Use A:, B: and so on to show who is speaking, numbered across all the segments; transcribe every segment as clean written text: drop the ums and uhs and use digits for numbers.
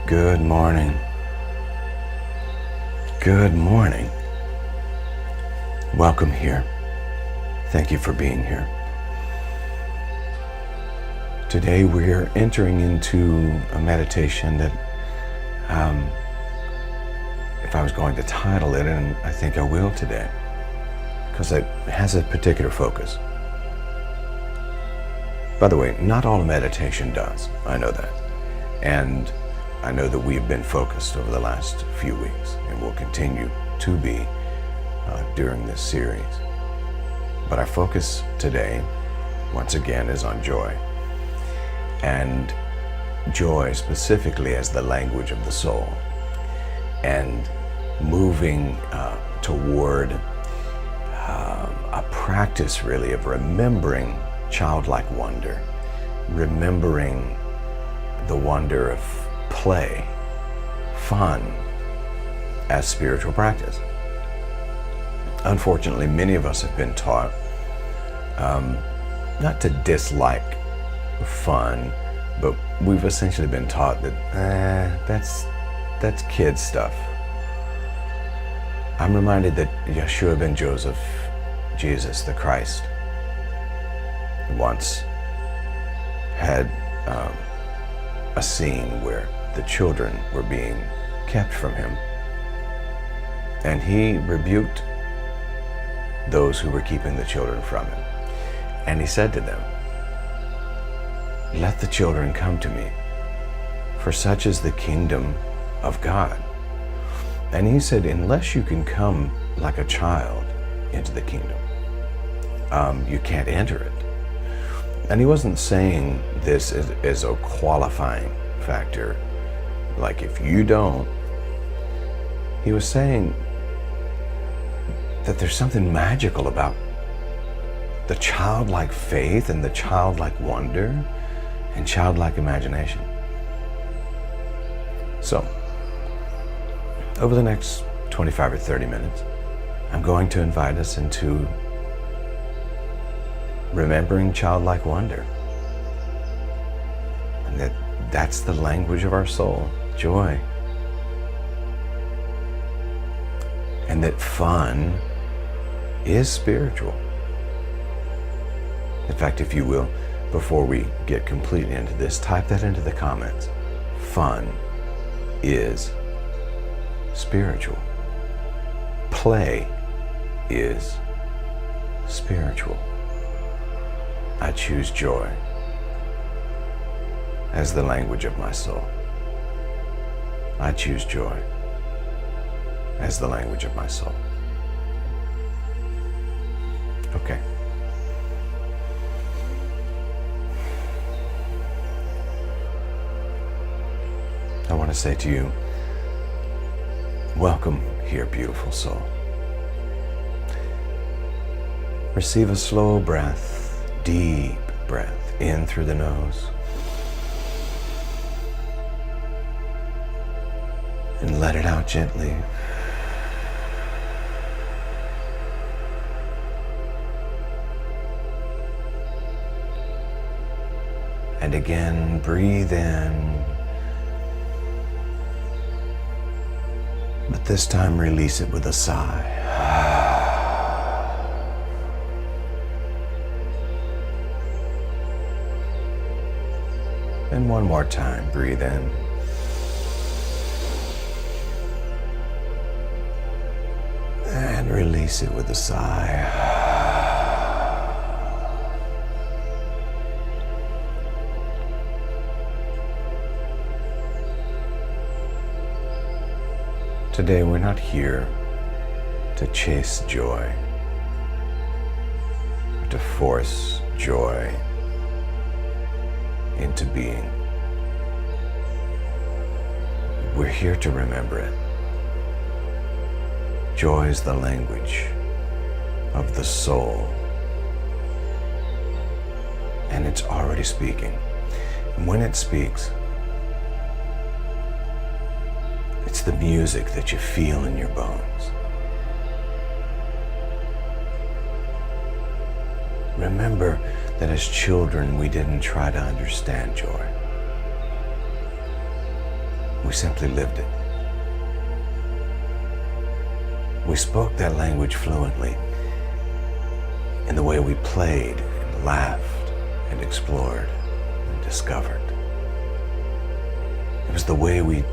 A: Good morning. Good morning. Welcome here. Thank you for being here. Today we're entering into a meditation that, if I was going to title it, and I think I will today, because it has a particular focus. By the way, not all meditation does. I know that. And I know that we've been focused over the last few weeks and will continue to be during this series. But our focus today, once again, is on joy. And joy specifically as the language of the soul. And moving toward a practice really of remembering childlike wonder, remembering the wonder of play, fun, as spiritual practice. Unfortunately, many of us have been taught not to dislike fun, but we've essentially been taught that that's kid stuff. I'm reminded that Yeshua ben Joseph, Jesus the Christ, once had a scene where the children were being kept from him, and he rebuked those who were keeping the children from him. And he said to them, "Let the children come to me, for such is the kingdom of God." And he said, unless you can come like a child into the kingdom, you can't enter it. And he wasn't saying this as a qualifying factor, like if you don't. He was saying that there's something magical about the childlike faith and the childlike wonder and childlike imagination. So, over the next 25 or 30 minutes, I'm going to invite us into remembering childlike wonder. And that's the language of our soul, joy. And that fun is spiritual. In fact, if you will, before we get completely into this, type that into the comments. Fun is spiritual. Play is spiritual. I choose joy as the language of my soul. I choose joy as the language of my soul. Okay. I want to say to you, welcome here, beautiful soul. Receive a slow breath, deep breath in through the nose, and let it out gently. And again, breathe in, but this time release it with a sigh. And one more time, breathe in. And release it with a sigh. Today we're not here to chase joy, or to force joy into being. We're here to remember it. Joy is the language of the soul, and it's already speaking. And when it speaks, it's the music that you feel in your bones. Remember that as children, we didn't try to understand joy. We We simply lived it. We spoke that language fluently in the way we played and laughed and explored and discovered. It was the way we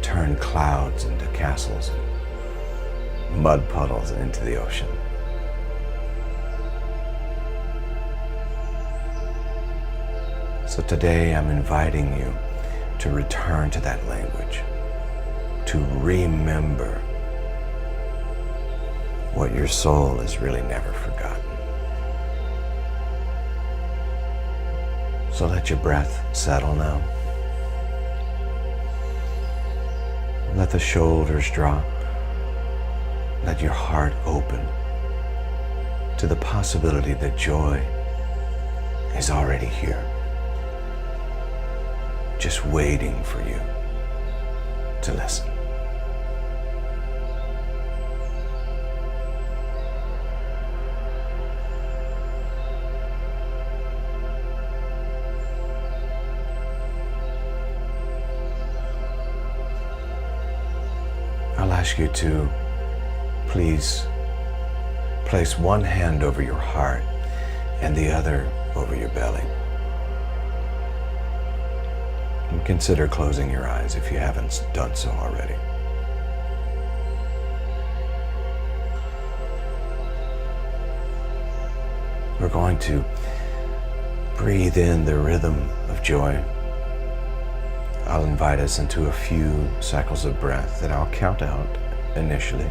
A: turned clouds into castles and mud puddles into the ocean. So today I'm inviting you to return to that language, to remember what your soul has really never forgotten. So let your breath settle now. Let the shoulders drop. Let your heart open to the possibility that joy is already here, just waiting for you to listen. I'll ask you to please place one hand over your heart and the other over your belly. And consider closing your eyes if you haven't done so already. We're going to breathe in the rhythm of joy. I'll invite us into a few cycles of breath that I'll count out initially.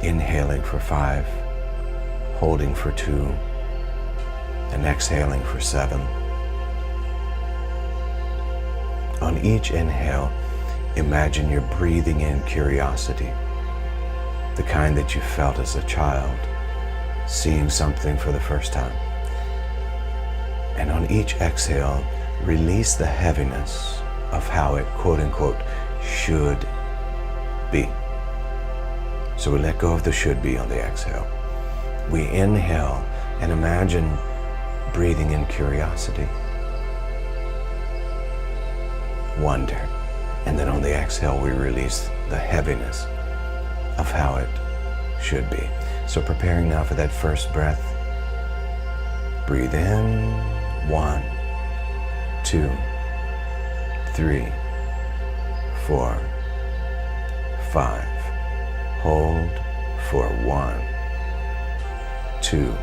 A: Inhaling for 5, holding for 2, and exhaling for 7. On each inhale, imagine you're breathing in curiosity, the kind that you felt as a child, seeing something for the first time. And on each exhale, release the heaviness of how it, quote unquote, should be. So we let go of the should be on the exhale. We inhale and imagine breathing in curiosity, wonder, and then on the exhale we release the heaviness of how it should be. So preparing now for that first breath. Breathe in, 1, 2, 3, 4, 5. Hold for 1, 2,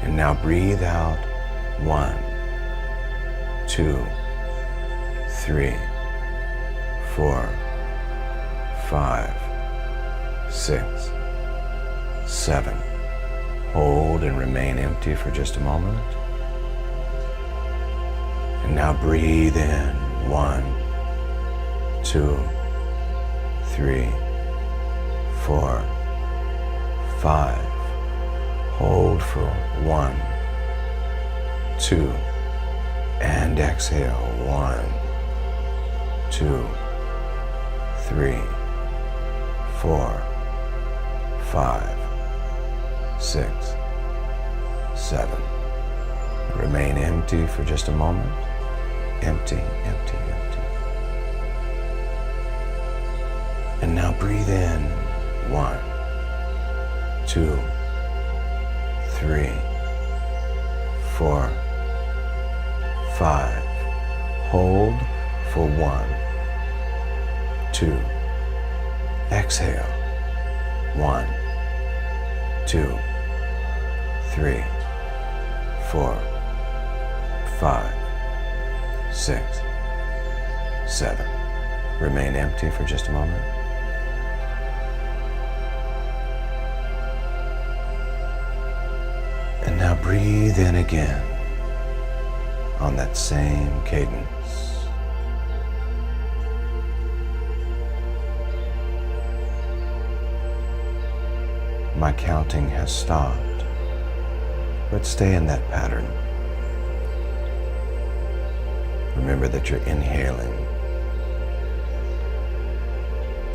A: and now breathe out. 1, 2, 3, 4, 5, 6, 7. Hold and remain empty for just a moment. And now breathe in. 1, 2, 3, 4, 5. Hold for 1, 2, and exhale. 1, 2, 3, 4, 5, 6, 7. Remain empty for just a moment. Empty, empty, empty. And now breathe in. 1, 2, 3, 4, 5. Hold for 1, 2. Exhale. 1, 2, 3, 4, 5, 6, 7. Remain empty for just a moment. And now breathe in again on that same cadence. My counting has stopped, but stay in that pattern. Remember that you're inhaling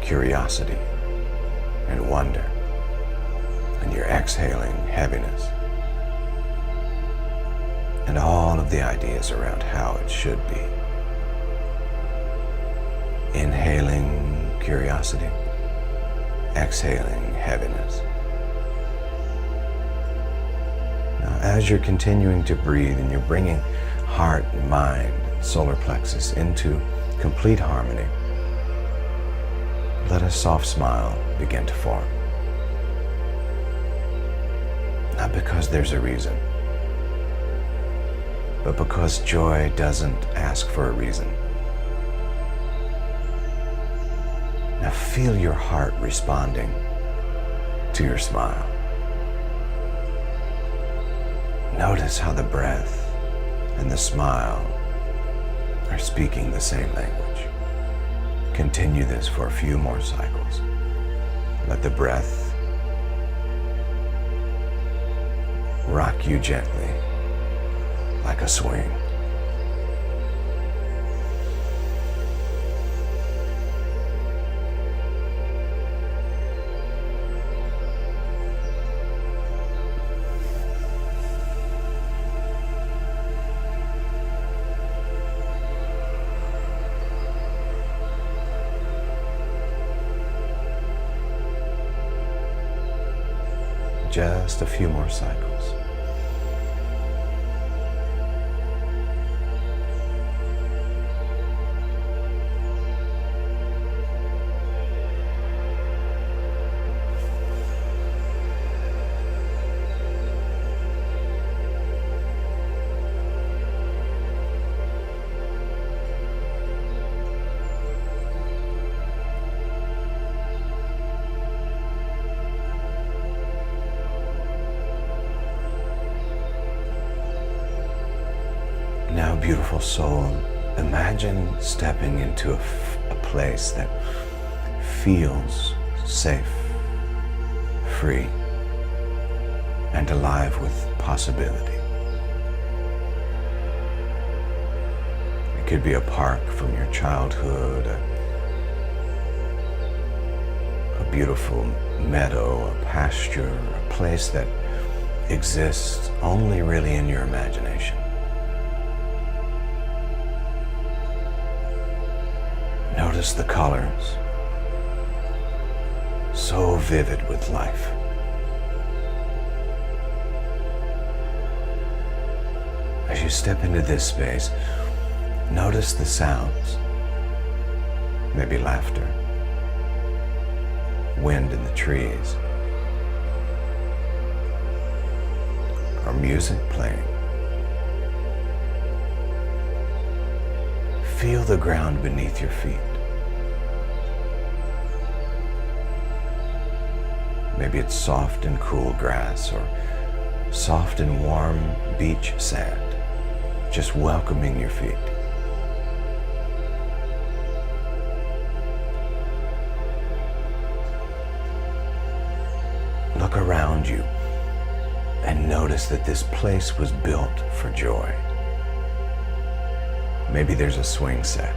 A: curiosity and wonder, and you're exhaling heaviness and all of the ideas around how it should be. Inhaling curiosity, exhaling heaviness. Now, as you're continuing to breathe and you're bringing heart, mind, and solar plexus into complete harmony, let a soft smile begin to form. Not because there's a reason, but because joy doesn't ask for a reason. Now feel your heart responding to your smile. Notice how the breath and the smile are speaking the same language. Continue this for a few more cycles. Let the breath rock you gently like a swing. Just a few more cycles. Now, beautiful soul, imagine stepping into a place that feels safe, free, and alive with possibility. It could be a park from your childhood, a beautiful meadow, a pasture, a place that exists only really in your imagination. Notice the colors, so vivid with life. As you step into this space, notice the sounds, maybe laughter, wind in the trees, or music playing. Feel the ground beneath your feet. Maybe it's soft and cool grass or soft and warm beach sand, just welcoming your feet. Look around you and notice that this place was built for joy. Maybe there's a swing set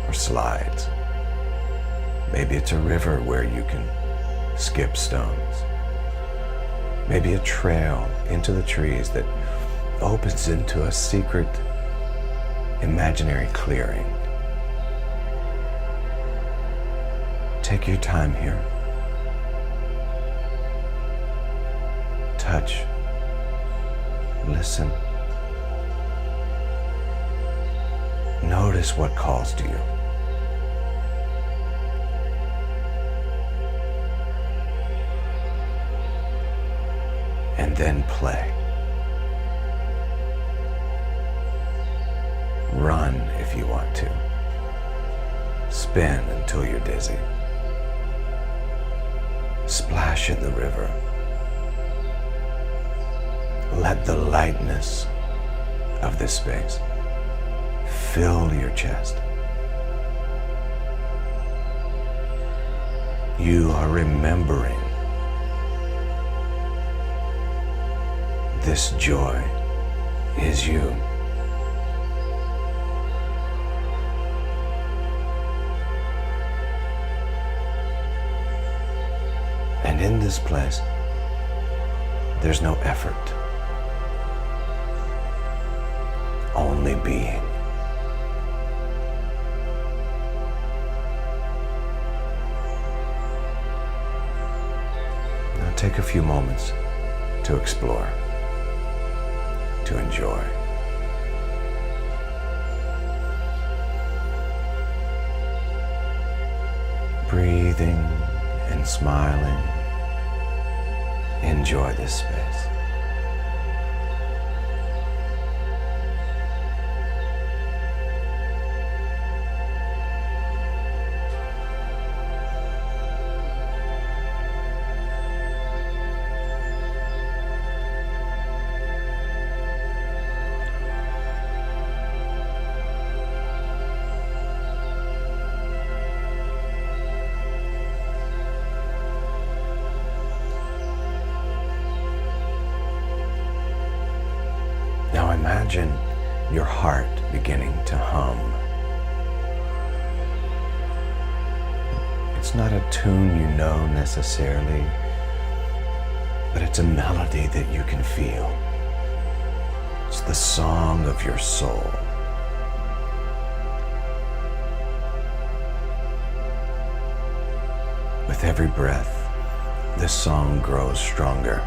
A: or slides. Maybe it's a river where you can skip stones. Maybe a trail into the trees that opens into a secret imaginary clearing. Take your time here. Touch. Listen. Notice what calls to you. And then play. Run if you want to. Spin until you're dizzy. Splash in the river. Let the lightness of this space fill your chest. You are remembering this joy is you. And in this place, there's no effort, only being. take a few moments to explore, to enjoy. Breathing and smiling, enjoy this space. Now imagine your heart beginning to hum. It's not a tune you know necessarily, but it's a melody that you can feel. It's the song of your soul. With every breath, this song grows stronger.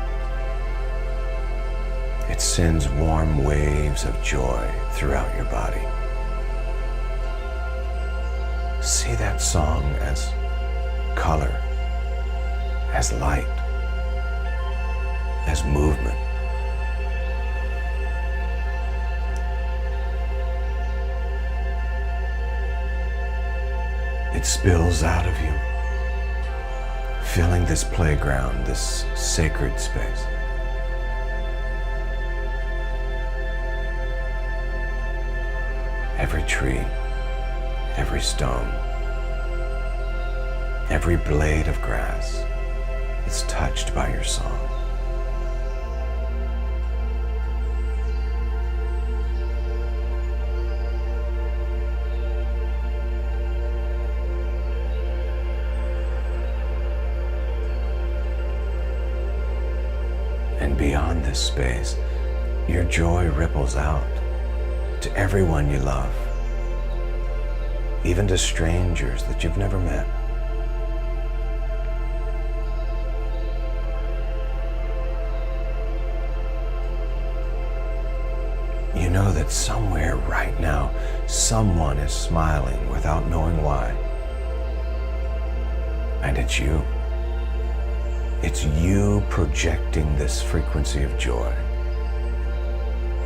A: It sends warm waves of joy throughout your body. See that song as color, as light, as movement. It spills out of you, filling this playground, this sacred space. Every tree, every stone, every blade of grass is touched by your song. And beyond this space, your joy ripples out to everyone you love, even to strangers that you've never met. You know that somewhere right now, someone is smiling without knowing why. And it's you. It's you projecting this frequency of joy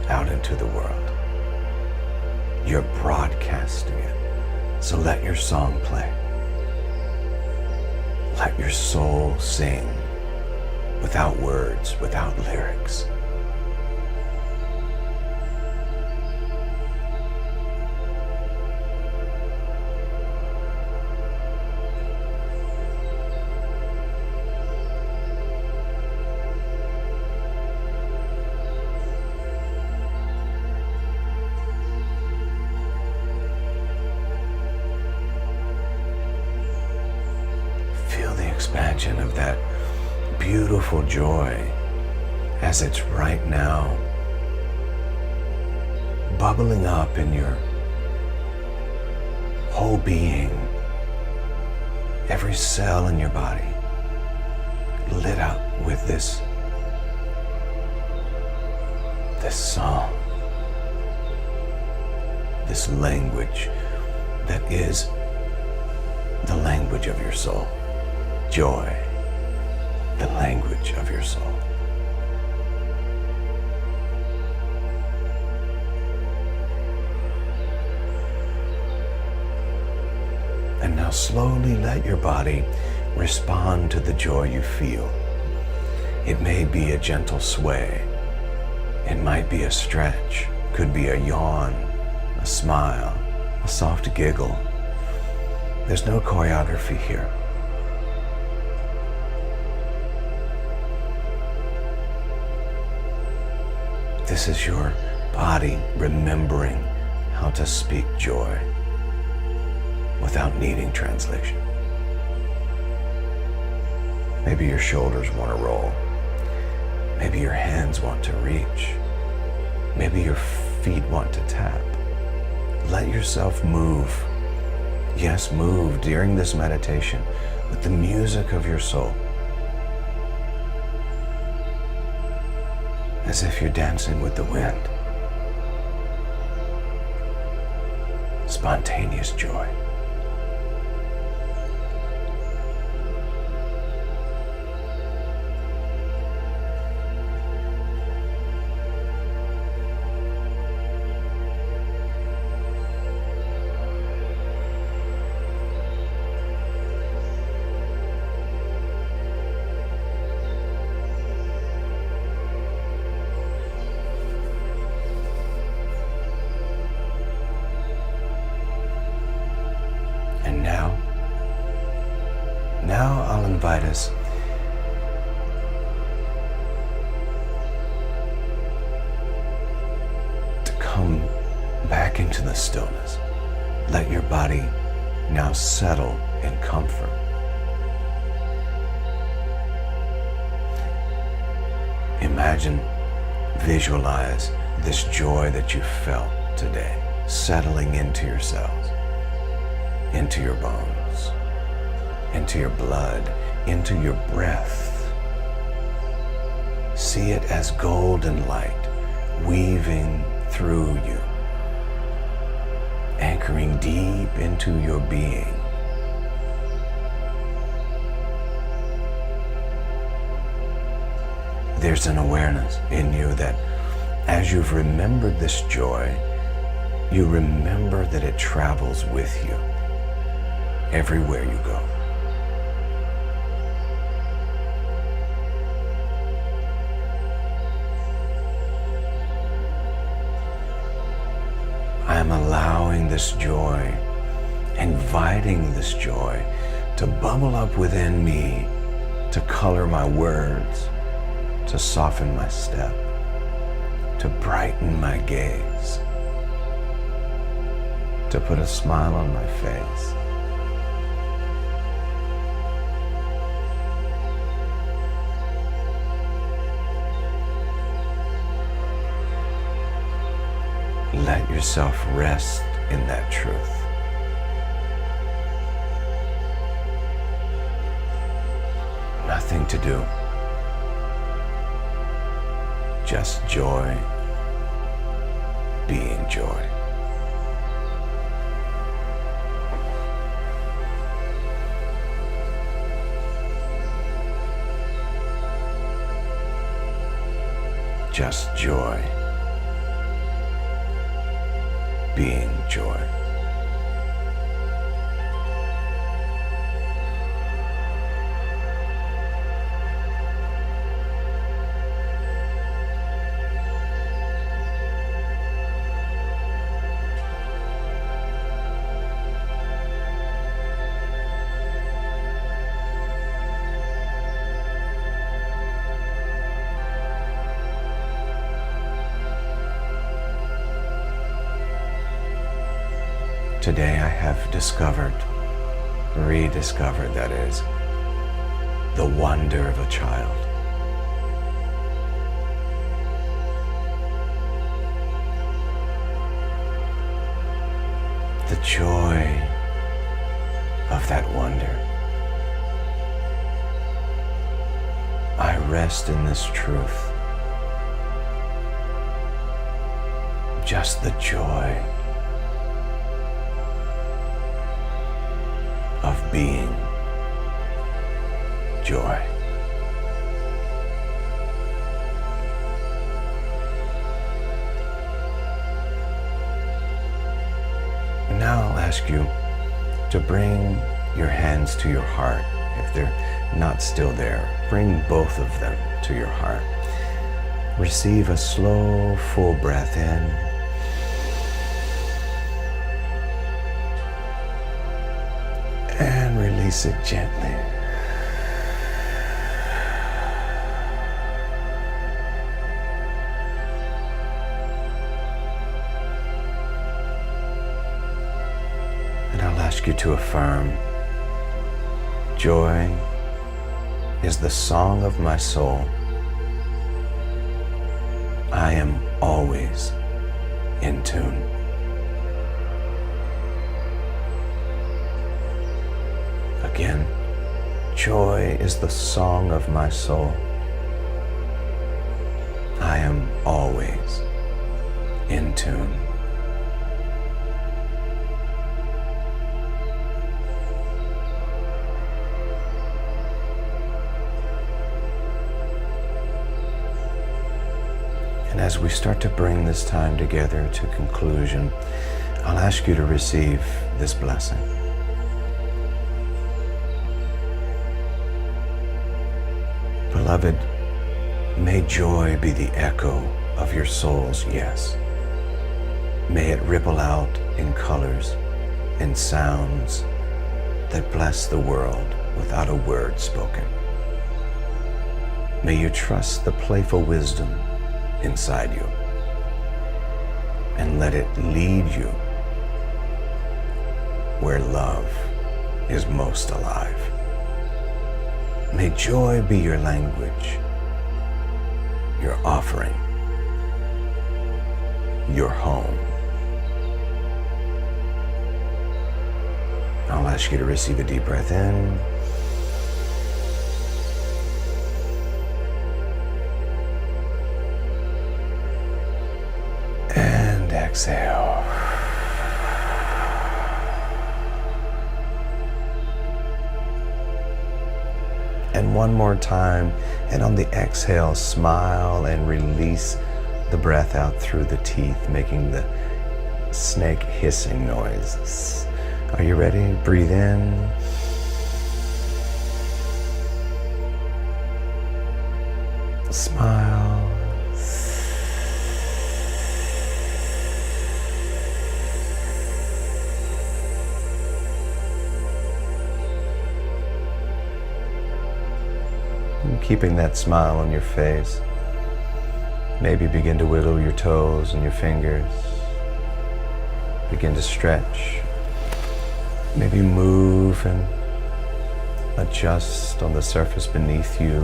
A: out into the world. You're broadcasting it. So let your song play. Let your soul sing without words, without lyrics. Expansion of that beautiful joy as it's right now bubbling up in your whole being, every cell in your body lit up with this song, this language that is the language of your soul. Joy, the language of your soul. And now slowly let your body respond to the joy you feel. It may be a gentle sway. It might be a stretch. Could be a yawn, a smile, a soft giggle. There's no choreography here. This is your body remembering how to speak joy without needing translation. Maybe your shoulders want to roll. Maybe your hands want to reach. Maybe your feet want to tap. Let yourself move. Yes, move during this meditation with the music of your soul. as if you're dancing with the wind. Spontaneous joy. And now I'll invite us to come back into the stillness. Let your body now settle in comfort. Imagine, visualize this joy that you felt today settling into your cells, into your bones, into your blood, into your breath. See it as golden light weaving through you, anchoring deep into your being. There's an awareness in you that as you've remembered this joy, you remember that it travels with you everywhere you go. I am allowing this joy, inviting this joy to bubble up within me, to color my words, to soften my step, to brighten my gaze, to put a smile on my face. Let yourself rest in that truth. Nothing to do. Just joy, being joy. Just joy, being joy. Today I have rediscovered that is, the wonder of a child. The joy of that wonder. I rest in this truth. Just the joy of being joy. Now I'll ask you to bring your hands to your heart. If they're not still there, bring both of them to your heart. Receive a slow, full breath in. And release it gently. And I'll ask you to affirm, joy is the song of my soul. I am always in tune. Again, joy is the song of my soul. I I am always in tune. And as we start to bring this time together to conclusion, I'll ask you to receive this blessing. Beloved, may joy be the echo of your soul's yes. May it ripple out in colors and sounds that bless the world without a word spoken. May you trust the playful wisdom inside you and let it lead you where love is most alive. May joy be your language, your offering, your home. I'll ask you to receive a deep breath in. And exhale. And one more time, and on the exhale, smile and release the breath out through the teeth, making the snake hissing noise. Are you ready? Breathe in. Smile. And keeping that smile on your face, maybe begin to wiggle your toes and your fingers. Begin to stretch. Maybe move and adjust on the surface beneath you.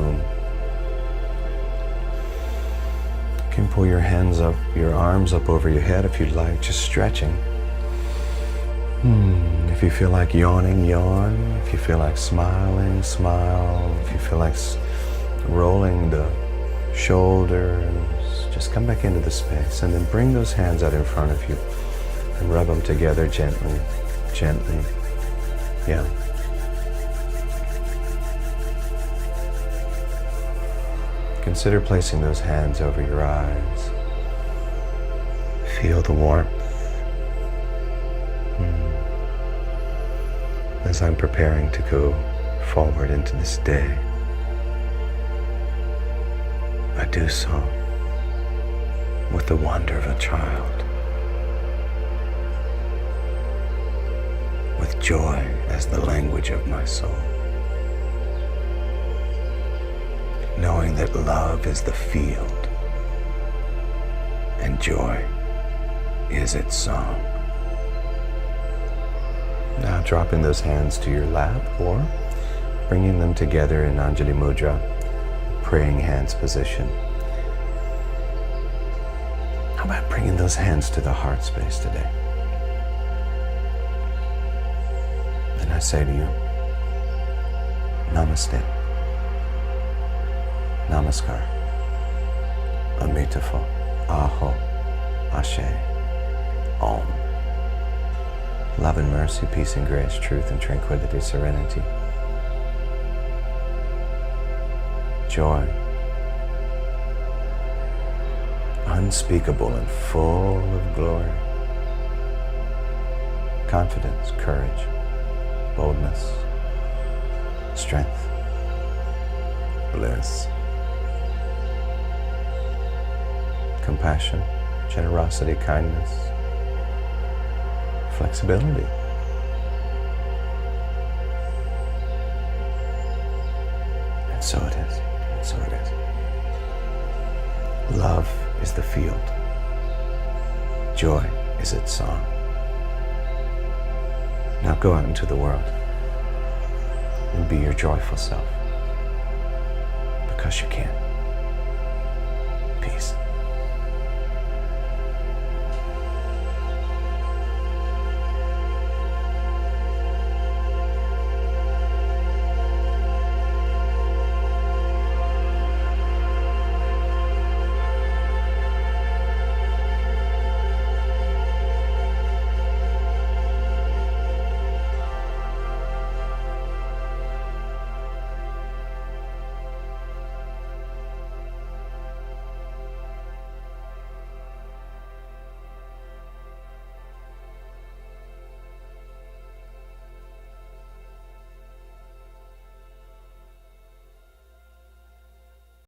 A: You can pull your hands up, your arms up over your head if you'd like, just stretching. If you feel like yawning, yawn. If you feel like smiling, smile. If you feel like rolling the shoulders, just come back into the space and then bring those hands out in front of you and rub them together gently, gently. Yeah. Consider placing those hands over your eyes. Feel the warmth. As I'm preparing to go forward into this day, I do so with the wonder of a child, with joy as the language of my soul, knowing that love is the field and joy is its song. Now dropping those hands to your lap or bringing them together in Anjali Mudra, praying hands position. How about bringing those hands to the heart space today? And I say to you, Namaste, Namaskar, Amitabha, Aho, Ashe, Om. Love and mercy, peace and grace, truth and tranquility, serenity, joy, unspeakable and full of glory, confidence, courage, boldness, strength, bliss, compassion, generosity, kindness, flexibility. And so it is. And so it is. Love is the field. Joy is its song. Now go out into the world and be your joyful self, because you can.